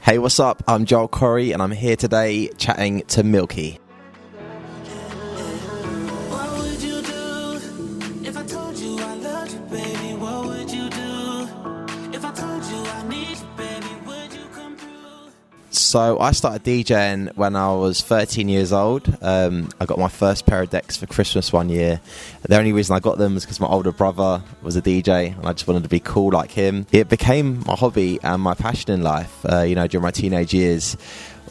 Hey, what's up? I'm Joel Corry and I'm here today chatting to Milky. What would you do if I told you I loved you, baby? What would you do if I told you I need you, baby? Would you come through? So I started DJing when I was 13 years old. I got my first pair of decks for Christmas one year. The only reason I got them was because my older brother was a DJ and I just wanted to be cool like him. It became my hobby and my passion in life. During my teenage years,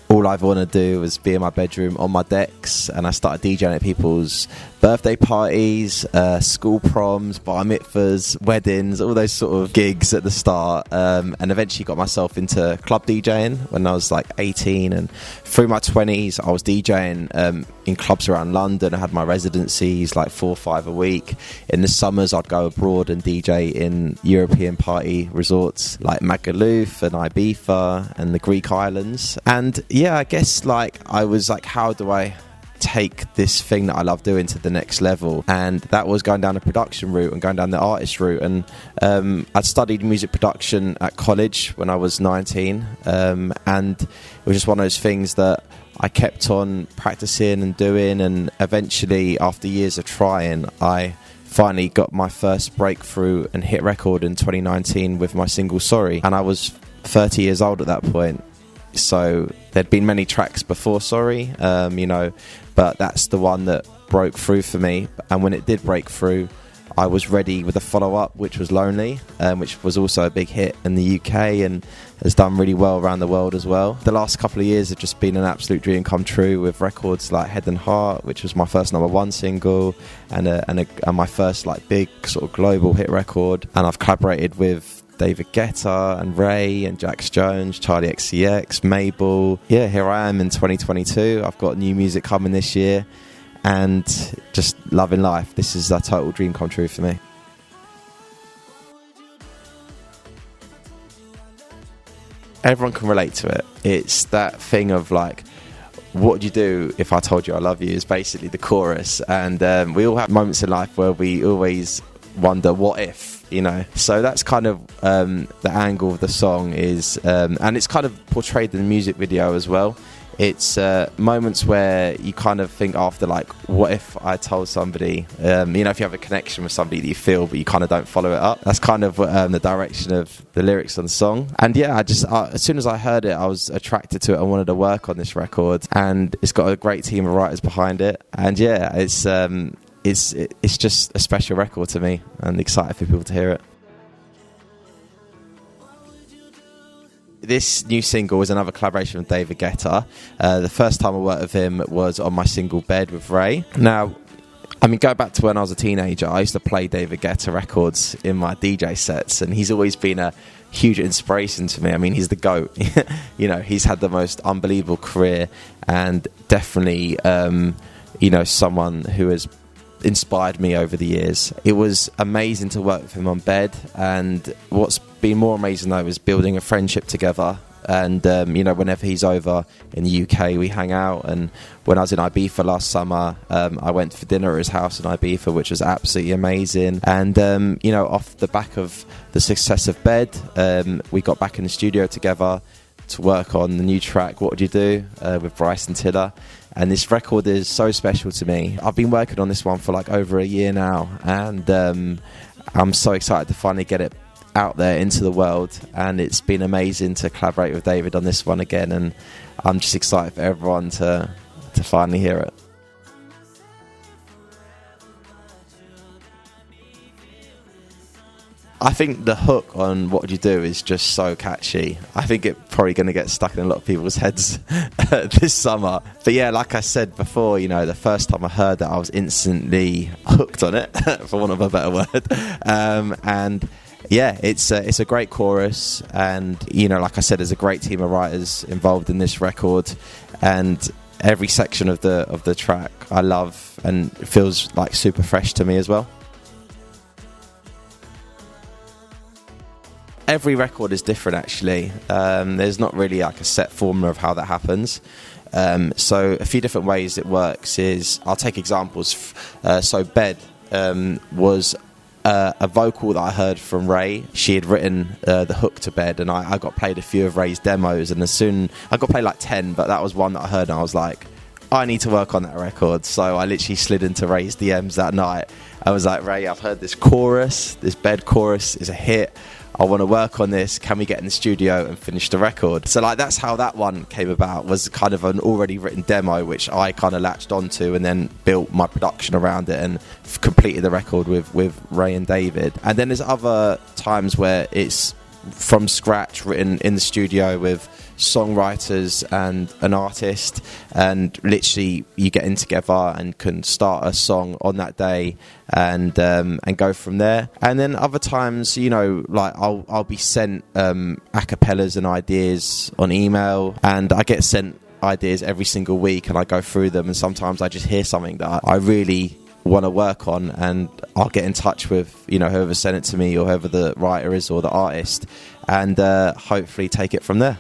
all I've wanted to do was be in my bedroom on my decks, and I started DJing at people's birthday parties, school proms, bar mitzvahs, weddings, all those sort of gigs at the start, and eventually got myself into club DJing when I was like 18, and through my 20s I was DJing in clubs around London. I had my residencies like 4 or 5 a week. In the summers I'd go abroad and DJ in European party resorts like Magaluf and Ibiza and the Greek islands. And yeah, I guess I was like, how do I take this thing that I love doing to the next level? And that was going down the production route and going down the artist route. And I'd studied music production at college when I was 19, and it was just one of those things that I kept on practicing and doing, and eventually after years of trying, I finally got my first breakthrough and hit record in 2019 with my single Sorry, and I was 30 years old at that point. So there'd been many tracks before Sorry, but that's the one that broke through for me. And when it did break through, I was ready with a follow-up, which was Lonely, which was also a big hit in the UK and has done really well around the world as well. The last couple of years have just been an absolute dream come true with records like Head and Heart, which was my first #1 single, and my first big sort of global hit record. And I've collaborated with David Guetta and Ray and Jax Jones, Charlie XCX, Mabel. Yeah, here I am in 2022. I've got new music coming this year and just loving life. This is a total dream come true for me. Everyone can relate to it. It's that thing of what would you do if I told you I love you is basically the chorus. And we all have moments in life where we always wonder, what if? So that's kind of the angle of the song is, and it's kind of portrayed in the music video as well. It's moments where you kind of think after, what if I told somebody, if you have a connection with somebody that you feel, but you kind of don't follow it up. That's kind of the direction of the lyrics on the song. And yeah, as soon as I heard it, I was attracted to it. I wanted to work on this record, and it's got a great team of writers behind it. And yeah, it's just a special record to me, and excited for people to hear it. This new single was another collaboration with David Guetta. The first time I worked with him was on my single Bed with Ray. Now, go back to when I was a teenager, I used to play David Guetta records in my DJ sets, and he's always been a huge inspiration to me. He's the GOAT. He's had the most unbelievable career, and definitely, someone who has inspired me over the years. It was amazing to work with him on Bed, and what's been more amazing though is building a friendship together. And whenever he's over in the UK, we hang out. And when I was in Ibiza last summer, I went for dinner at his house in Ibiza, which was absolutely amazing. And off the back of the success of Bed, we got back in the studio together to work on the new track What Would You Do with Bryson. And this record is so special to me. I've been working on this one for over a year now, and I'm so excited to finally get it out there into the world. And it's been amazing to collaborate with David on this one again, and I'm just excited for everyone to finally hear it. I think the hook on What Would You Do is just so catchy. I think it's probably going to get stuck in a lot of people's heads this summer. But yeah, like I said before, the first time I heard that, I was instantly hooked on it, for want of a better word. And yeah, it's a great chorus, and like I said, there's a great team of writers involved in this record, and every section of the track I love, and it feels super fresh to me as well. Every record is different, actually. There's not really a set formula of how that happens. So a few different ways it works is, I'll take examples. So Bed was a vocal that I heard from Ray. She had written the hook to Bed, and I got played a few of Ray's demos, and as soon I got played like 10, but that was one that I heard and I was like, I need to work on that record. So I literally slid into Ray's DMs that night. I was like, Ray, I've heard this chorus, this Bed chorus is a hit. I want to work on this. Can we get in the studio and finish the record? So like that's how that one came about, was kind of an already written demo which I kind of latched onto and then built my production around it and completed the record with Ray and David. And then there's other times where it's from scratch, written in the studio with songwriters and an artist, and literally you get in together and can start a song on that day and go from there. And then other times, you know, like I'll be sent acapellas and ideas on email, and I get sent ideas every single week and I go through them, and sometimes I just hear something that I really want to work on, and I'll get in touch with, you know, whoever sent it to me or whoever the writer is or the artist, and hopefully take it from there.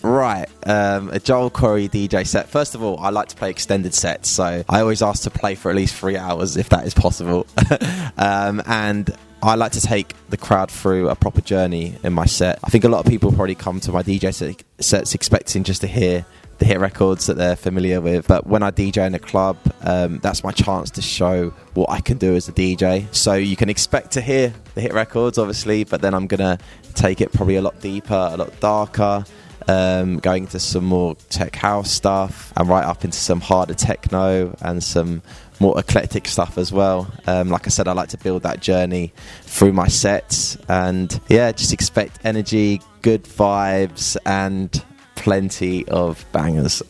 Right, a Joel Corry DJ set. First of all, I like to play extended sets, so I always ask to play for at least 3 hours if that is possible. And I like to take the crowd through a proper journey in my set. I think a lot of people probably come to my DJ sets expecting just to hear the hit records that they're familiar with, but when I DJ in a club, that's my chance to show what I can do as a DJ. So you can expect to hear the hit records, obviously, but then I'm gonna take it probably a lot deeper, a lot darker, going into some more tech house stuff and right up into some harder techno and some more eclectic stuff as well. Like I said, I like to build that journey through my sets, and yeah, just expect energy, good vibes, and plenty of bangers.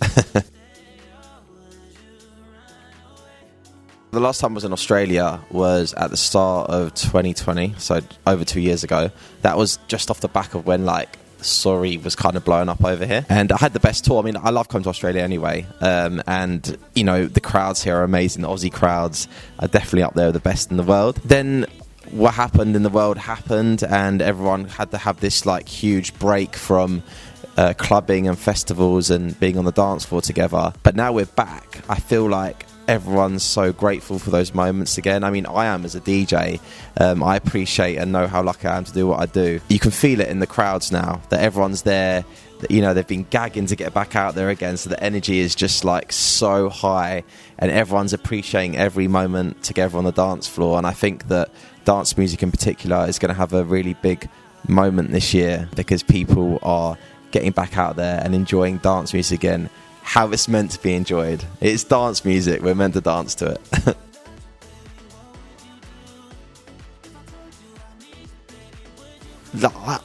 The last time I was in Australia was at the start of 2020, so over 2 years ago. That was just off the back of when like Sorry was kind of blowing up over here, and I had the best tour. I mean, I love coming to Australia anyway, and you know, the crowds here are amazing. The Aussie crowds are definitely up there, the best in the world. Then what happened in the world happened, and everyone had to have this like huge break from clubbing and festivals and being on the dance floor together. But now we're back. I feel like everyone's so grateful for those moments again. I mean, I am as a DJ. I appreciate and know how lucky I am to do what I do. You can feel it in the crowds now that everyone's there. That, you know, they've been gagging to get back out there again. So the energy is just like so high, and everyone's appreciating every moment together on the dance floor. And I think that dance music in particular is going to have a really big moment this year, because people are getting back out there and enjoying dance music again how it's meant to be enjoyed. It's dance music, we're meant to dance to it.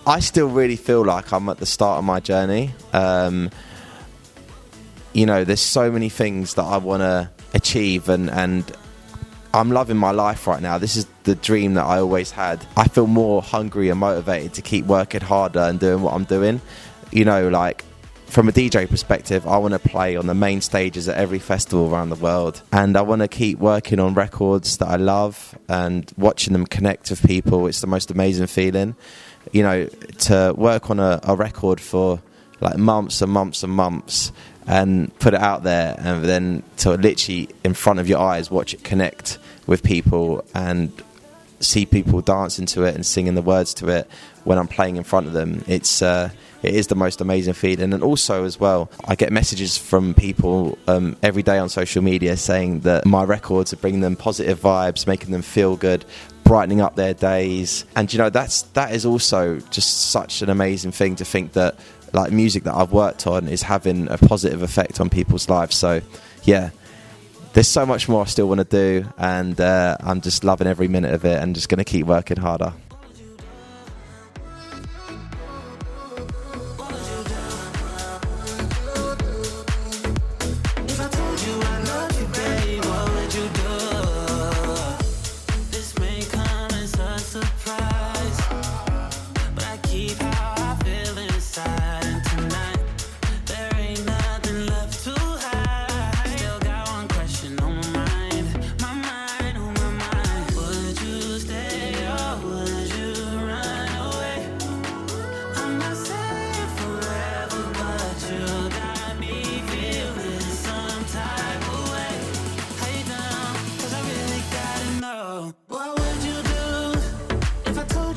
I still really feel like I'm at the start of my journey. You know, there's so many things that I want to achieve, and I'm loving my life right now. This is the dream that I always had. I feel more hungry and motivated to keep working harder and doing what I'm doing. You know, like, from a DJ perspective, I want to play on the main stages at every festival around the world, and I want to keep working on records that I love and watching them connect with people. It's the most amazing feeling, you know, to work on a record for like months and months and months and put it out there, and then to literally in front of your eyes watch it connect with people and see people dancing to it and singing the words to it when I'm playing in front of them. It is the most amazing feeling. And also as well, I get messages from people every day on social media saying that my records are bringing them positive vibes, making them feel good, brightening up their days. And you know, that is also just such an amazing thing to think that like music that I've worked on is having a positive effect on people's lives. So yeah, there's so much more I still want to do, and I'm just loving every minute of it and just going to keep working harder. Would you stay or would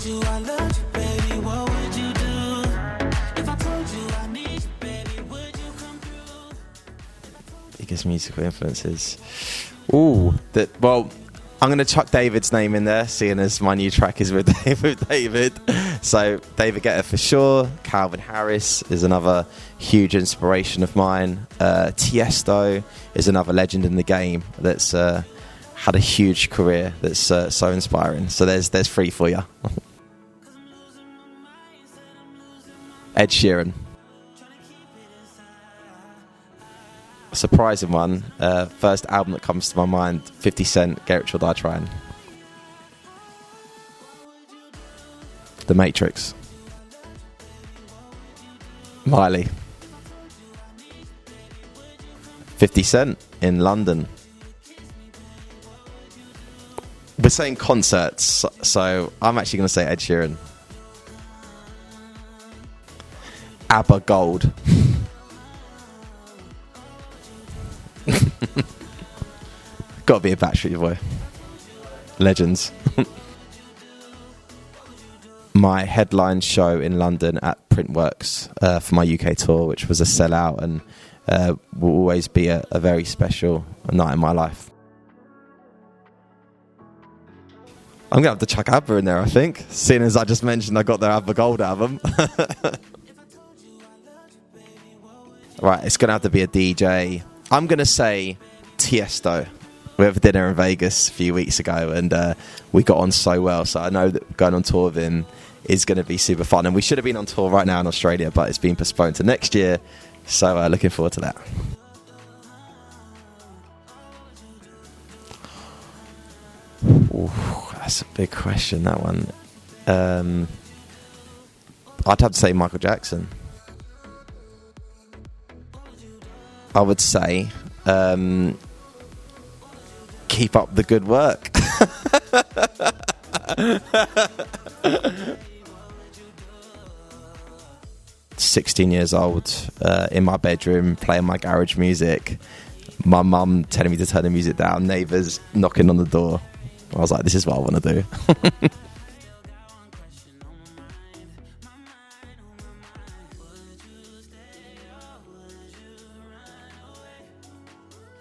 told you I loved you, baby, what would you do? If I told you I need you, baby, would you come through? Biggest musical influences. Ooh, well, I'm going to chuck David's name in there, seeing as my new track is with David. So David Guetta for sure. Calvin Harris is another huge inspiration of mine. Tiesto is another legend in the game that's had a huge career that's so inspiring. So there's 3 for you. Ed Sheeran. A surprising one. First album that comes to my mind, 50 Cent, Get Rich or Die Trying. The Matrix. Miley. 50 Cent in London. We're saying concerts, so I'm actually going to say Ed Sheeran. ABBA Gold. Got to be a Backstreet Boy. Legends. My headline show in London at Printworks for my UK tour, which was a sellout and will always be a very special night in my life. I'm going to have to chuck ABBA in there, I think, seeing as I just mentioned I got their ABBA Gold album. Right, it's going to have to be a DJ. I'm going to say Tiesto. We had dinner in Vegas a few weeks ago and we got on so well. So I know that going on tour with him is going to be super fun. And we should have been on tour right now in Australia, but it's been postponed to next year. So looking forward to that. Ooh, that's a big question, that one. I'd have to say Michael Jackson. I would say keep up the good work. 16 years old, in my bedroom, playing my garage music. My mum telling me to turn the music down. Neighbours knocking on the door. I was like, this is what I want to do.